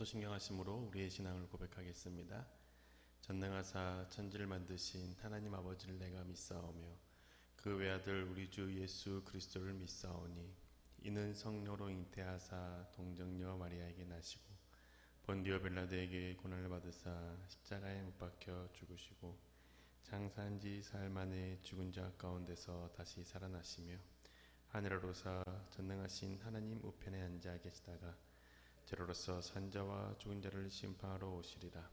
사도신경하심으로 우리의 신앙을 고백하겠습니다. 전능하사 천지를 만드신 하나님 아버지를 내가 믿사오며 그 외아들 우리 주 예수 그리스도를 믿사오니 이는 성령으로 잉태하사 동정녀 마리아에게 나시고 본디오 빌라도에게 고난을 받으사 십자가에 못 박혀 죽으시고 장사한 지 사흘 만에 죽은 자 가운데서 다시 살아나시며 하늘로사 전능하신 하나님 우편에 앉아 계시다가 저로서 산자와 죽은 자를 심판하러 오시리라.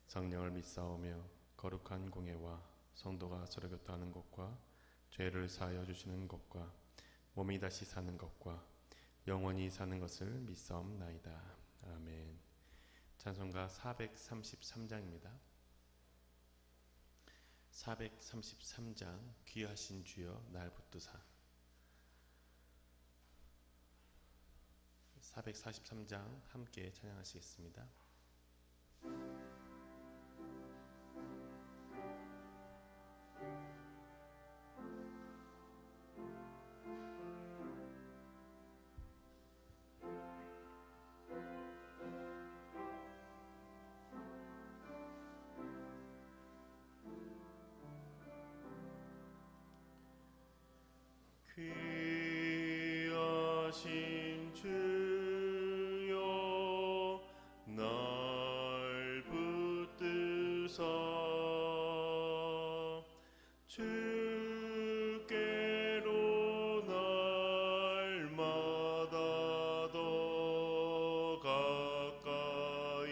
성령을 믿사오며 거룩한 공예와 성도가 서로 교통하는 것과 죄를 사하여 주시는 것과 몸이 다시 사는 것과 영원히 사는 것을 믿사옵나이다. 아멘. 찬송가 433장입니다. 433장 귀하신 주여 날 붙드사. 443장 함께 찬양하시겠습니다. 귀하신 주여 날 붙드사 주께로 날마다 더 가까이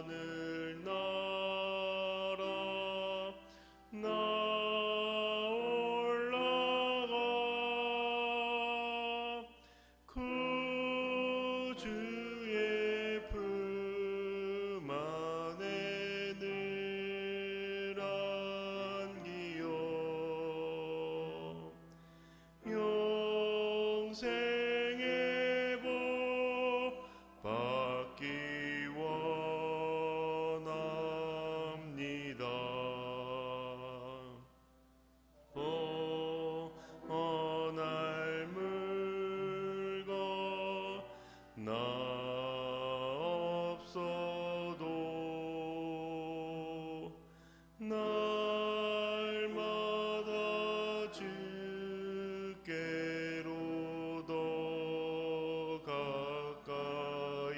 하늘 나라 나 올라가 구주의 품 안에 늘 안기요 영생의 복 받기 원합니다. 뻔할 물건 나 없어도 날마다 주께로 더 가까이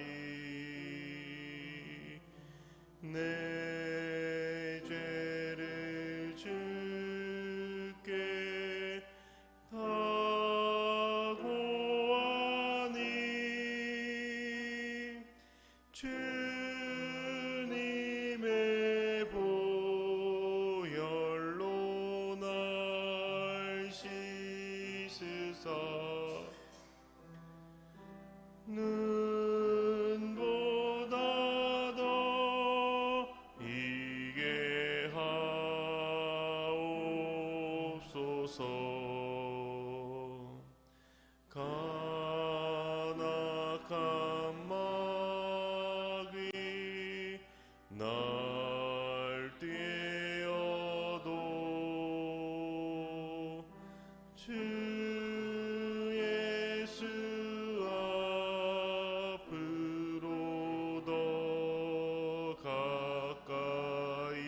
내 죄를 주께 다 고하니 주님의 보혈로 날 씻으사 눈보다 더 이게 하옵소서. 간악한 마귀 날 뛰어도 주 예수 앞으로 더 가까이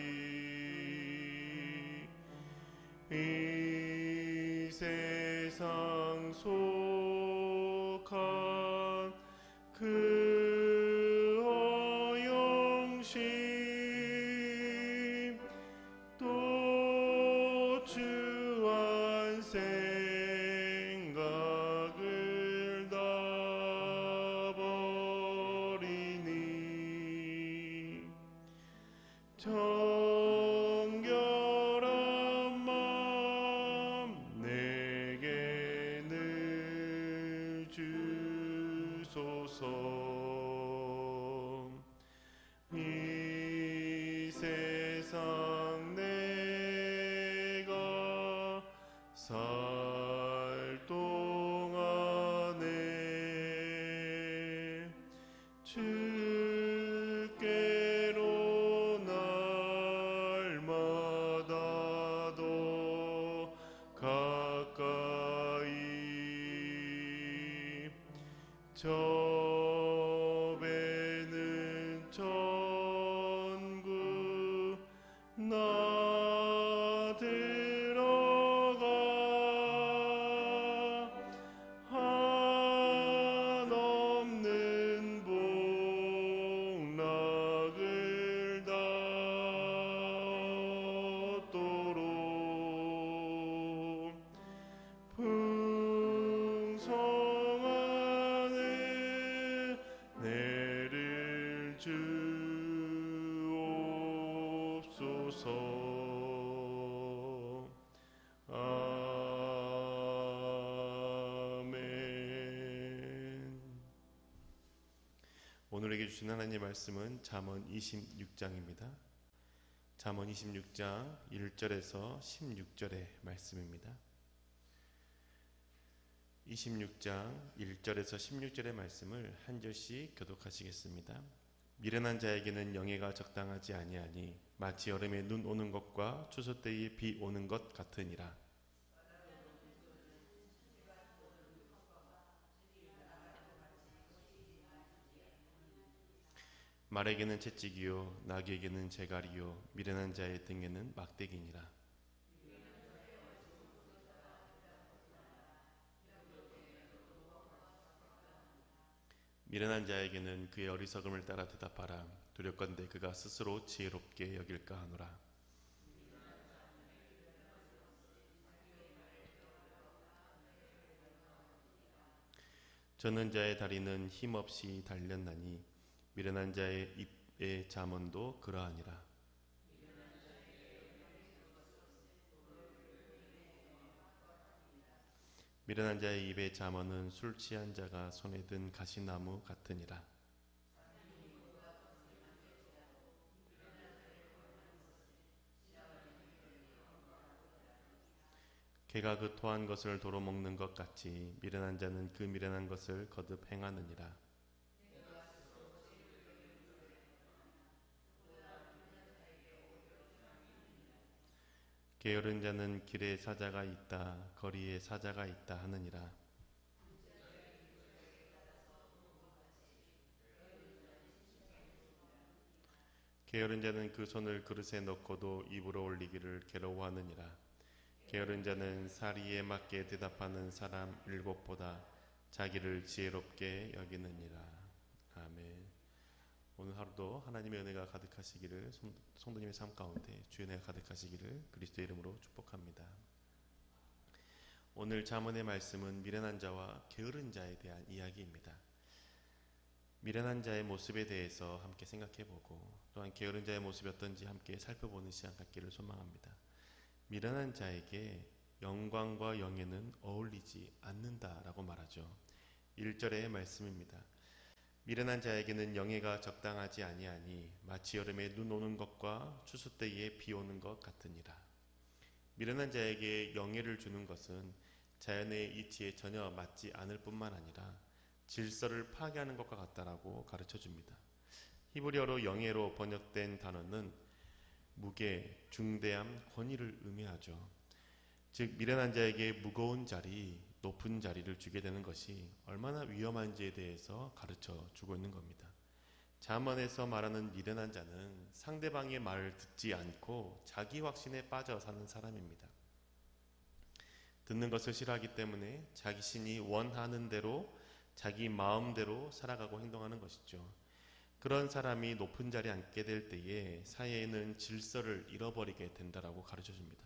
이 세상 속한 그 허영심 또 주한 생각을 다 버리니 정결한 마음 내게 늘 주소서. 이 세상 내가 살 동안에 주께로 날마다 더 가까이 하옵소서. 아멘. 오늘에게 주신 하나님의 말씀은 잠언 26장입니다. 잠언 26장 1절에서 16절의 말씀입니다. 26장 1절에서 16절의 말씀을 한 절씩 교독하시겠습니다. 미련한 자에게는 영예가 적당하지 아니하니 마치 여름에 눈 오는 것과 추수 때에 비 오는 것 같으니라. 말에게는 채찍이요 나귀에게는 재갈이요 미련한 자의 등에는 막대기니라. 미련한 자에게는 그의 어리석음을 따라 대답하라. 두렵건대 그가 스스로 지혜롭게 여길까 하노라. 젖는 자의 다리는 힘없이 달렸나니 미련한 자의 입의 잠언도 그러하니라. 미련한 자의 입의 잠언은 술 취한 자가 손에 든 가시나무 같으니라. 개가 그 토한 것을 도로 먹는 것 같이 미련한 자는 그 미련한 것을 거듭 행하느니라. 게으른 자는 길에 사자가 있다 거리에 사자가 있다 하느니라. 게으른 자는 그 손을 그릇에 넣고도 입으로 올리기를 괴로워하느니라. 게으른 자는 사리에 맞게 대답하는 사람 7보다 자기를 지혜롭게 여기느니라. 아멘. 오늘 하루도 하나님의 은혜가 가득하시기를, 성도님의 삶 가운데 주의 은혜가 가득하시기를 그리스도의 이름으로 축복합니다. 오늘 잠언의 말씀은 미련한 자와 게으른 자에 대한 이야기입니다. 미련한 자의 모습에 대해서 함께 생각해보고 또한 게으른 자의 모습이 어떤지 함께 살펴보는 시간 갖기를 소망합니다. 미련한 자에게 영광과 영예는 어울리지 않는다라고 말하죠. 1절의 말씀입니다. 미련한 자에게는 영예가 적당하지 아니하니 마치 여름에 눈 오는 것과 추수 때에 비 오는 것 같으니라. 미련한 자에게 영예를 주는 것은 자연의 이치에 전혀 맞지 않을 뿐만 아니라 질서를 파괴하는 것과 같다라고 가르쳐줍니다. 히브리어로 영예로 번역된 단어는 무게, 중대함, 권위를 의미하죠. 즉 미련한 자에게 무거운 자리, 높은 자리를 주게 되는 것이 얼마나 위험한지에 대해서 가르쳐 주고 있는 겁니다. 잠언에서 말하는 미련한 자는 상대방의 말을 듣지 않고 자기 확신에 빠져 사는 사람입니다. 듣는 것을 싫어하기 때문에 자기 신이 원하는 대로 자기 마음대로 살아가고 행동하는 것이죠. 그런 사람이 높은 자리에 앉게 될 때에 사회에는 질서를 잃어버리게 된다라고 가르쳐 줍니다.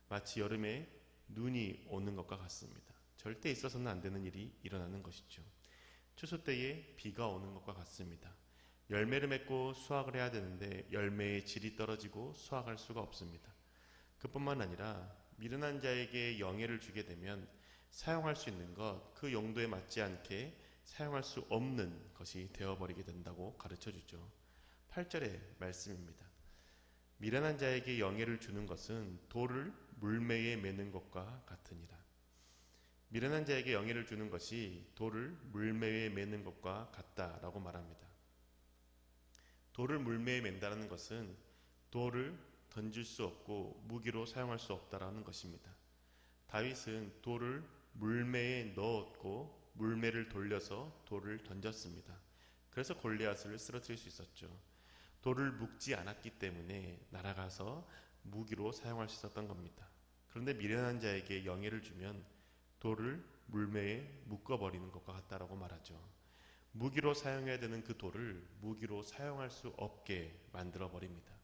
마치 여름에 눈이 오는 것과 같습니다. 절대 있어서는 안 되는 일이 일어나는 것이죠. 추수 때에 비가 오는 것과 같습니다. 열매를 맺고 수확을 해야 되는데 열매의 질이 떨어지고 수확할 수가 없습니다. 그뿐만 아니라 미련한 자에게 영예를 주게 되면 사용할 수 있는 것, 그 용도에 맞지 않게 사용할 수 없는 것이 되어버리게 된다고 가르쳐주죠. 8절의 말씀입니다. 미련한 자에게 영예를 주는 것은 돌을 물매에 매는 것과 같으니라. 미련한 자에게 영예를 주는 것이 돌을 물매에 매는 것과 같다라고 말합니다. 돌을 물매에 맨다는 것은 돌을 던질 수 없고 무기로 사용할 수 없다라는 것입니다. 다윗은 돌을 물매에 넣었고 물매를 돌려서 돌을 던졌습니다. 그래서 골리앗을 쓰러뜨릴 수 있었죠. 돌을 묶지 않았기 때문에 날아가서 무기로 사용할 수 있었던 겁니다. 그런데 미련한 자에게 영예를 주면 돌을 물매에 묶어버리는 것과 같다라고 말하죠. 무기로 사용해야 되는 그 돌을 무기로 사용할 수 없게 만들어버립니다.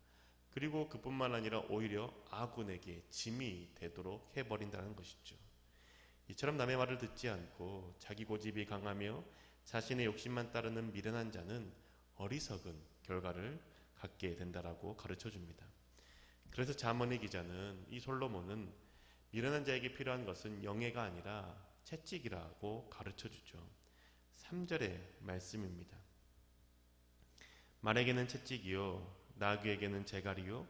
그리고 그뿐만 아니라 오히려 아군에게 짐이 되도록 해버린다는 것이죠. 이처럼 남의 말을 듣지 않고 자기 고집이 강하며 자신의 욕심만 따르는 미련한 자는 어리석은 결과를 갖게 된다라고 가르쳐줍니다. 그래서 잠언의 기자는 이 솔로몬은 미련한 자에게 필요한 것은 영예가 아니라 채찍이라고 가르쳐주죠. 3절의 말씀입니다. 말에게는 채찍이요 나귀에게는 재갈이요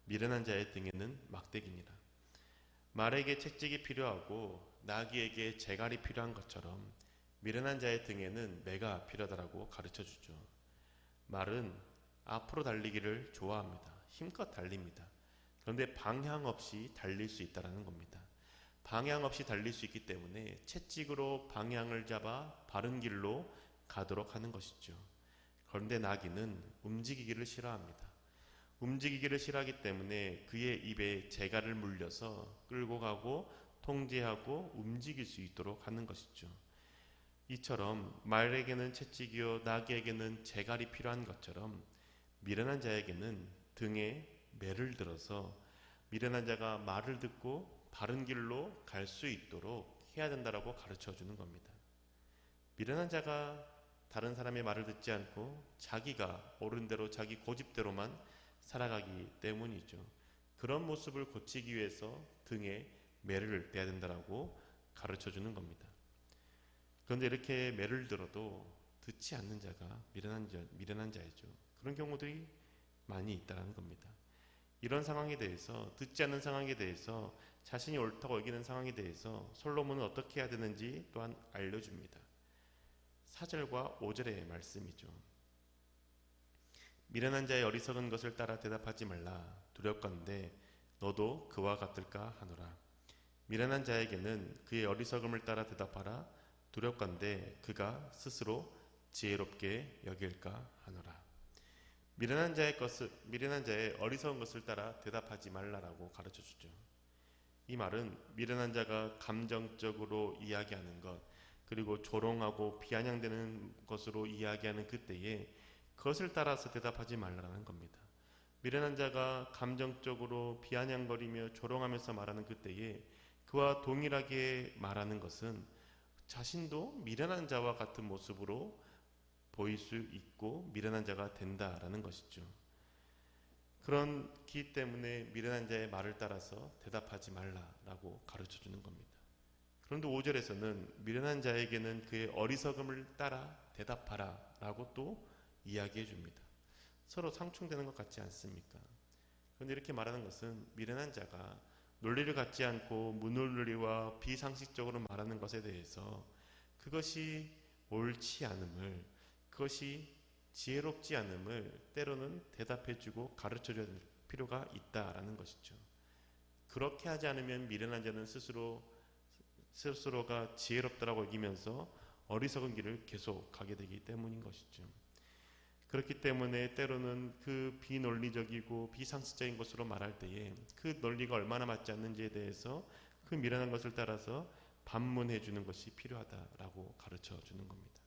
미련한 자의 등에는 막대기니라. 말에게 채찍이 필요하고 나귀에게 재갈이 필요한 것처럼 미련한 자의 등에는 매가 필요하다고 가르쳐주죠. 말은 앞으로 달리기를 좋아합니다. 힘껏 달립니다. 그런데 방향 없이 달릴 수 있다는 겁니다. 방향 없이 달릴 수 있기 때문에 채찍으로 방향을 잡아 바른 길로 가도록 하는 것이죠. 그런데 나귀는 움직이기를 싫어합니다. 움직이기를 싫어하기 때문에 그의 입에 재갈을 물려서 끌고 가고 통제하고 움직일 수 있도록 하는 것이죠. 이처럼 말에게는 채찍이요 나귀에게는 재갈이 필요한 것처럼 미련한 자에게는 등에 매를 들어서 미련한 자가 말을 듣고 바른 길로 갈 수 있도록 해야 된다라고 가르쳐 주는 겁니다. 미련한 자가 다른 사람의 말을 듣지 않고 자기가 옳은 대로 자기 고집대로만 살아가기 때문이죠. 그런 모습을 고치기 위해서 등에 매를 대야 된다라고 가르쳐 주는 겁니다. 그런데 이렇게 매를 들어도 듣지 않는 자가 미련한 자이죠. 그런 경우들이 많이 있다는 겁니다. 이런 상황에 대해서, 듣지 않는 상황에 대해서, 자신이 옳다고 여기는 상황에 대해서 솔로몬은 어떻게 해야 되는지 또한 알려줍니다. 4절과 5절의 말씀이죠. 미련한 자의 어리석은 것을 따라 대답하지 말라. 두렵건대 너도 그와 같을까 하노라. 미련한 자에게는 그의 어리석음을 따라 대답하라. 두렵건대 그가 스스로 지혜롭게 여길까 하노라. 미련한 자의 어리석은 것을 따라 대답하지 말라라고 가르쳐 주죠. 이 말은 미련한 자가 감정적으로 이야기하는 것, 그리고 조롱하고 비아냥되는 것으로 이야기하는 그때에 그것을 따라서 대답하지 말라는 겁니다. 미련한 자가 감정적으로 비아냥거리며 조롱하면서 말하는 그때에 그와 동일하게 말하는 것은 자신도 미련한 자와 같은 모습으로 보일 수 있고 미련한 자가 된다라는 것이죠. 그렇기 때문에 미련한 자의 말을 따라서 대답하지 말라라고 가르쳐 주는 겁니다. 그런데 5절에서는 미련한 자에게는 그의 어리석음을 따라 대답하라 라고 또 이야기해 줍니다. 서로 상충되는 것 같지 않습니까? 그런데 이렇게 말하는 것은 미련한 자가 논리를 갖지 않고 무논리와 비상식적으로 말하는 것에 대해서 그것이 옳지 않음을, 그것이 지혜롭지 않음을 때로는 대답해주고 가르쳐줘야 될 필요가 있다라는 것이죠. 그렇게 하지 않으면 미련한 자는 스스로가 지혜롭다라고 여기면서 어리석은 길을 계속 가게 되기 때문인 것이죠. 그렇기 때문에 때로는 그 비논리적이고 비상식적인 것으로 말할 때에 그 논리가 얼마나 맞지 않는지에 대해서 그 미련한 것을 따라서 반문해 주는 것이 필요하다라고 가르쳐 주는 겁니다.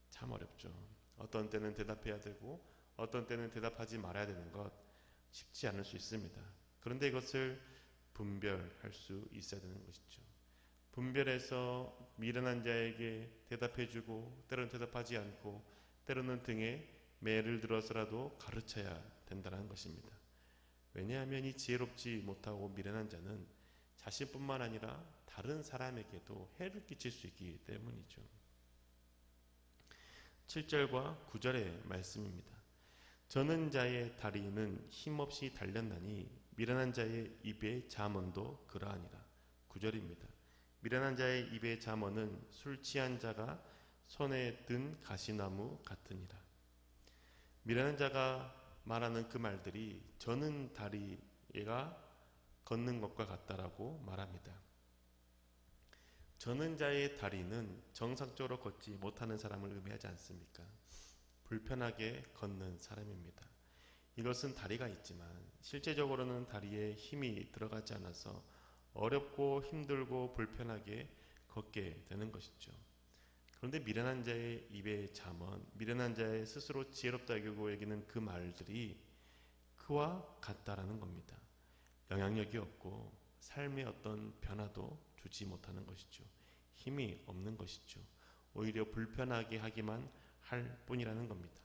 참 어렵죠. 어떤 때는 대답해야 되고 어떤 때는 대답하지 말아야 되는 것 쉽지 않을 수 있습니다. 그런데 이것을 분별할 수 있어야 되는 것이죠. 분별해서 미련한 자에게 대답해주고 때로는 대답하지 않고 때로는 등에 매를 들어서라도 가르쳐야 된다는 것입니다. 왜냐하면 이 지혜롭지 못하고 미련한 자는 자신뿐만 아니라 다른 사람에게도 해를 끼칠 수 있기 때문이죠. 7절과 9절의 말씀입니다. 저는 자의 다리는 힘없이 달렸나니 미련한 자의 입의 잠언도 그러하니라. 9절입니다. 미련한 자의 입의 잠언은 술 취한 자가 손에 든 가시나무 같으니라. 미련한 자가 말하는 그 말들이 저는 다리가 걷는 것과 같다라고 말합니다. 저는 자의 다리는 정상적으로 걷지 못하는 사람을 의미하지 않습니까? 불편하게 걷는 사람입니다. 이것은 다리가 있지만 실제적으로는 다리에 힘이 들어가지 않아서 어렵고 힘들고 불편하게 걷게 되는 것이죠. 그런데 미련한 자의 입의 잠언, 미련한 자의 스스로 지혜롭다 여기고 여기는 그 말들이 그와 같다라는 겁니다. 영향력이 없고 삶의 어떤 변화도 주지 못하는 것이죠. 힘이 없는 것이죠. 오히려 불편하게 하기만 할 뿐이라는 겁니다.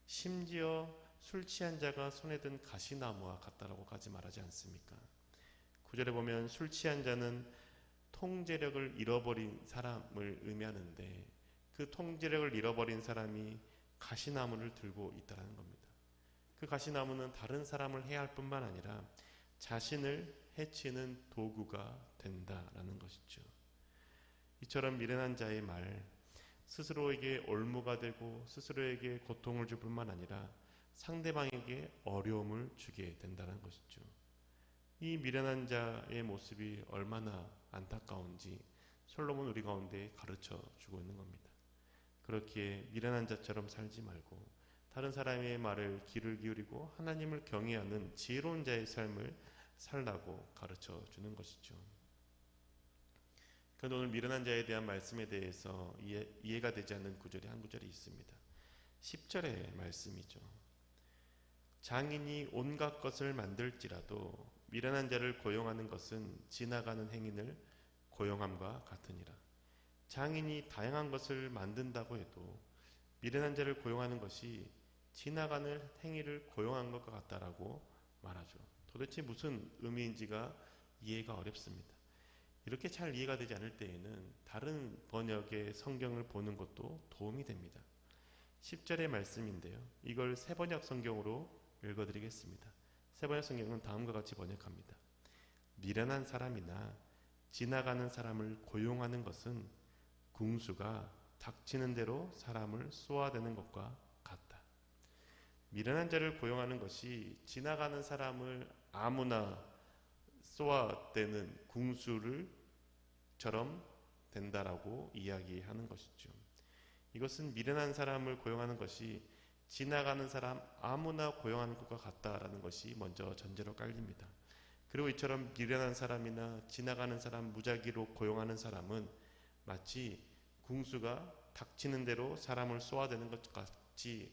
심지어 술 취한 자가 손에 든 가시나무와 같다라고까지 말하지 않습니까? 9절에 보면 술 취한 자는 통제력을 잃어버린 사람을 의미하는데 그 통제력을 잃어버린 사람이 가시나무를 들고 있다는 겁니다. 그 가시나무는 다른 사람을 해할 뿐만 아니라 자신을 해치는 도구가 된다라는 것이죠. 이처럼 미련한 자의 말, 스스로에게 올무가 되고 스스로에게 고통을 줄 뿐만 아니라 상대방에게 어려움을 주게 된다는 것이죠. 이 미련한 자의 모습이 얼마나 안타까운지 솔로몬 우리 가운데 가르쳐 주고 있는 겁니다. 그렇기에 미련한 자처럼 살지 말고 다른 사람의 말을 귀를 기울이고 하나님을 경외하는 지혜로운 자의 삶을 살라고 가르쳐 주는 것이죠. 그런데 오늘 미련한 자에 대한 말씀에 대해서 이해가 되지 않는 구절이 한 구절이 있습니다. 10절의 말씀이죠. 장인이 온갖 것을 만들지라도 미련한 자를 고용하는 것은 지나가는 행인을 고용함과 같으니라. 장인이 다양한 것을 만든다고 해도 미련한 자를 고용하는 것이 지나가는 행위를 고용한 것과 같다라고 말하죠. 도대체 무슨 의미인지가 이해가 어렵습니다. 이렇게 잘 이해가 되지 않을 때에는 다른 번역의 성경을 보는 것도 도움이 됩니다. 10절의 말씀인데요. 이걸 새번역 성경으로 읽어드리겠습니다. 새번역 성경은 다음과 같이 번역합니다. 미련한 사람이나 지나가는 사람을 고용하는 것은 궁수가 닥치는 대로 사람을 쏘아대는 것과 같다. 미련한 자를 고용하는 것이 지나가는 사람을 아무나 쏘아대는 궁수를처럼 된다라고 이야기하는 것이죠. 이것은 미련한 사람을 고용하는 것이 지나가는 사람 아무나 고용하는 것과 같다라는 것이 먼저 전제로 깔립니다. 그리고 이처럼 미련한 사람이나 지나가는 사람 무작위로 고용하는 사람은 마치 궁수가 닥치는 대로 사람을 쏘아대는 것 같이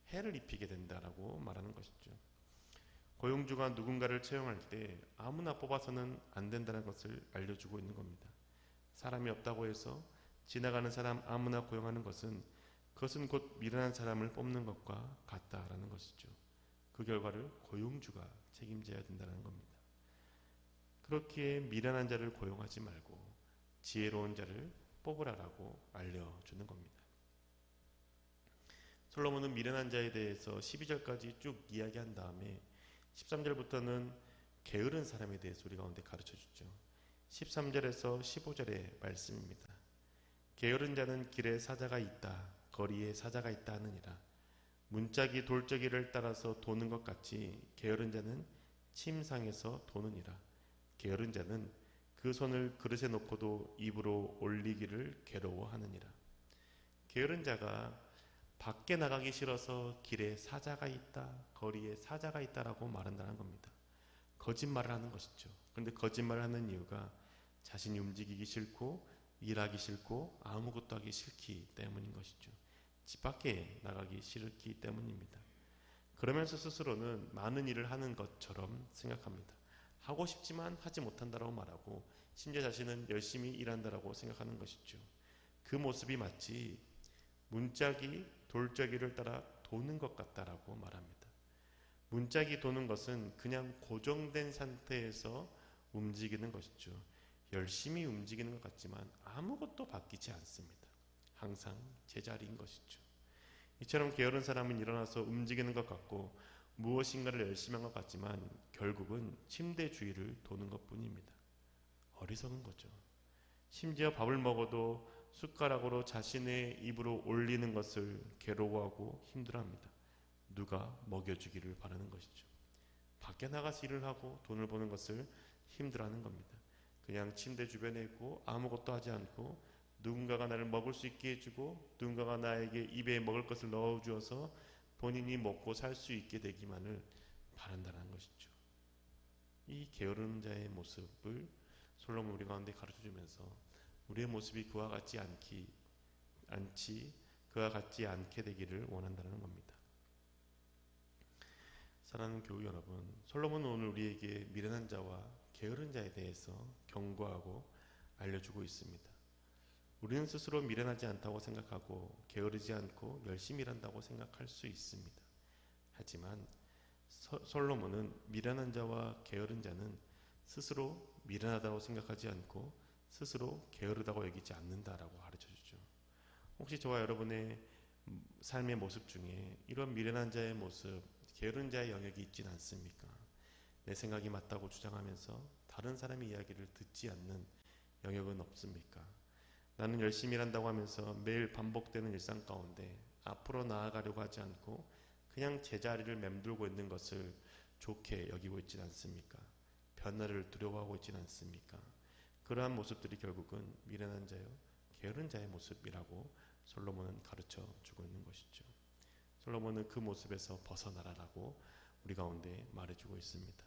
해를 입히게 된다라고 말하는 것이죠. 고용주가 누군가를 채용할 때 아무나 뽑아서는 안 된다는 것을 알려주고 있는 겁니다. 사람이 없다고 해서 지나가는 사람 아무나 고용하는 것은 그것은 곧 미련한 사람을 뽑는 것과 같다라는 것이죠. 그 결과를 고용주가 책임져야 된다는 겁니다. 그렇기에 미련한 자를 고용하지 말고 지혜로운 자를 뽑으라라고 알려주는 겁니다. 솔로몬은 미련한 자에 대해서 12절까지 쭉 이야기한 다음에 13절부터는 게으른 사람에 대해서 우리 가운데 가르쳐주죠. 13절에서 15절의 말씀입니다. 게으른 자는 길에 사자가 있다, 거리에 사자가 있다 하느니라. 문짝이 돌적이를 따라서 도는 것 같이 게으른 자는 침상에서 도느니라. 게으른 자는 그 손을 그릇에 놓고도 입으로 올리기를 괴로워하느니라. 게으른 자가 밖에 나가기 싫어서 길에 사자가 있다, 거리에 사자가 있다라고 말한다는 겁니다. 거짓말을 하는 것이죠. 그런데 거짓말을 하는 이유가 자신이 움직이기 싫고 일하기 싫고 아무것도 하기 싫기 때문인 것이죠. 집 밖에 나가기 싫기 때문입니다. 그러면서 스스로는 많은 일을 하는 것처럼 생각합니다. 하고 싶지만 하지 못한다라고 말하고 심지어 자신은 열심히 일한다라고 생각하는 것이죠. 그 모습이 마치 문짝이 돌적이를 따라 도는 것 같다라고 말합니다. 문짝이 도는 것은 그냥 고정된 상태에서 움직이는 것이죠. 열심히 움직이는 것 같지만 아무것도 바뀌지 않습니다. 항상 제자리인 것이죠. 이처럼 게으른 사람은 일어나서 움직이는 것 같고 무엇인가를 열심히 한 것 같지만 결국은 침대 주위를 도는 것뿐입니다. 어리석은 거죠. 심지어 밥을 먹어도 숟가락으로 자신의 입으로 올리는 것을 괴로워하고 힘들어합니다. 누가 먹여주기를 바라는 것이죠. 밖에 나가서 일을 하고 돈을 버는 것을 힘들어하는 겁니다. 그냥 침대 주변에 있고 아무것도 하지 않고 누군가가 나를 먹을 수 있게 해주고 누군가가 나에게 입에 먹을 것을 넣어주어서 본인이 먹고 살 수 있게 되기만을 바란다는 것이죠. 이 게으른 자의 모습을 솔로몬 우리 가운데 가르쳐주면서 우리의 모습이 그와 같지 않게 되기를 원한다는 겁니다. 사랑하는 교우 여러분, 솔로몬은 오늘 우리에게 미련한 자와 게으른 자에 대해서 경고하고 알려주고 있습니다. 우리는 스스로 미련하지 않다고 생각하고 게으르지 않고 열심히 일한다고 생각할 수 있습니다. 하지만 솔로몬은 미련한 자와 게으른 자는 스스로 미련하다고 생각하지 않고 스스로 게으르다고 여기지 않는다라고 가르쳐주죠. 혹시 저와 여러분의 삶의 모습 중에 이런 미련한 자의 모습, 게으른 자의 영역이 있진 않습니까? 내 생각이 맞다고 주장하면서 다른 사람의 이야기를 듣지 않는 영역은 없습니까? 나는 열심히 일한다고 하면서 매일 반복되는 일상 가운데 앞으로 나아가려고 하지 않고 그냥 제자리를 맴돌고 있는 것을 좋게 여기고 있진 않습니까? 변화를 두려워하고 있진 않습니까? 그러한 모습들이 결국은 미련한 자요, 게으른 자의 모습이라고 솔로몬은 가르쳐 주고 있는 것이죠. 솔로몬은 그 모습에서 벗어나라라고 우리 가운데 말해주고 있습니다.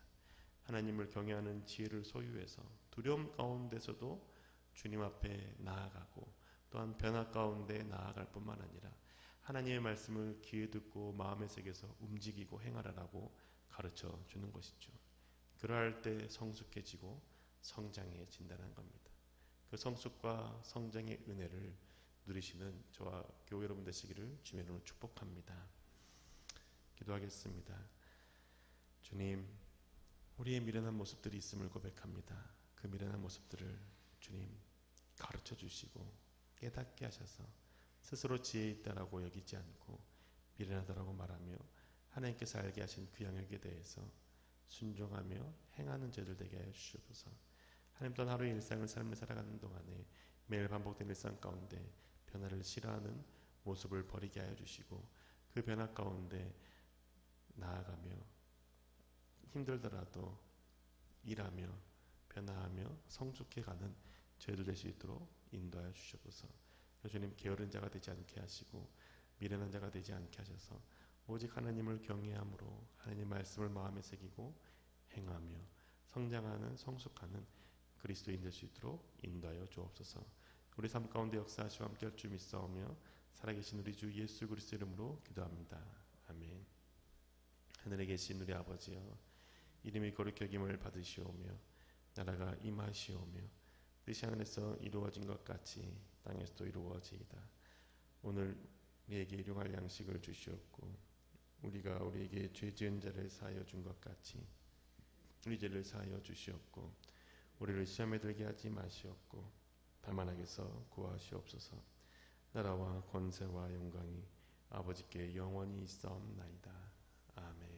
하나님을 경외하는 지혜를 소유해서 두려움 가운데서도 주님 앞에 나아가고 또한 변화 가운데 나아갈 뿐만 아니라 하나님의 말씀을 귀에 듣고 마음의 세계에서 움직이고 행하라라고 가르쳐 주는 것이죠. 그러할 때 성숙해지고 성장해진다는 겁니다. 그 성숙과 성장의 은혜를 누리시는 저와 교회 여러분 되시기를 주님의 이름으로 축복합니다. 기도하겠습니다. 주님, 우리의 미련한 모습들이 있음을 고백합니다. 그 미련한 모습들을 주님 가르쳐 주시고 깨닫게 하셔서 스스로 지혜 있다라고 여기지 않고 미련하다라고 말하며 하나님께서 알게 하신 그 영역에 대해서 순종하며 행하는 저희들 되게 하여 주시옵소서. 하나님 또한 하루의 일상을 삶을 살아가는 동안에 매일 반복된 일상 가운데 변화를 싫어하는 모습을 버리게 하여 주시고 그 변화 가운데 나아가며 힘들더라도 일하며 변화하며 성숙해가는 저희들 될 수 있도록 인도하여 주시옵소서. 주님, 게으른 자가 되지 않게 하시고 미련한 자가 되지 않게 하셔서 오직 하나님을 경외함으로 하나님 말씀을 마음에 새기고 행하며 성장하는 성숙하는 그리스도인 될 수 있도록 인도하여 주옵소서. 우리 삶 가운데 역사하시와 함께 할 줄 믿사오며 살아계신 우리 주 예수 그리스도 이름으로 기도합니다. 아멘. 하늘에 계신 우리 아버지여, 이름이 거룩히 여김을 받으시오며 나라가 임하시오며 뜻이 하늘에서 이루어진 것 같이 땅에서도 이루어지이다. 오늘 우리에게 일용할 양식을 주시옵고 우리가 우리에게 죄 지은 자를 사하여 준 것 같이 우리 죄를 사하여 주시옵고 우리를 시험에 들게 하지 마시옵고 다만 악에서 구하시옵소서. 나라와 권세와 영광이 아버지께 영원히 있사옵나이다. 아멘.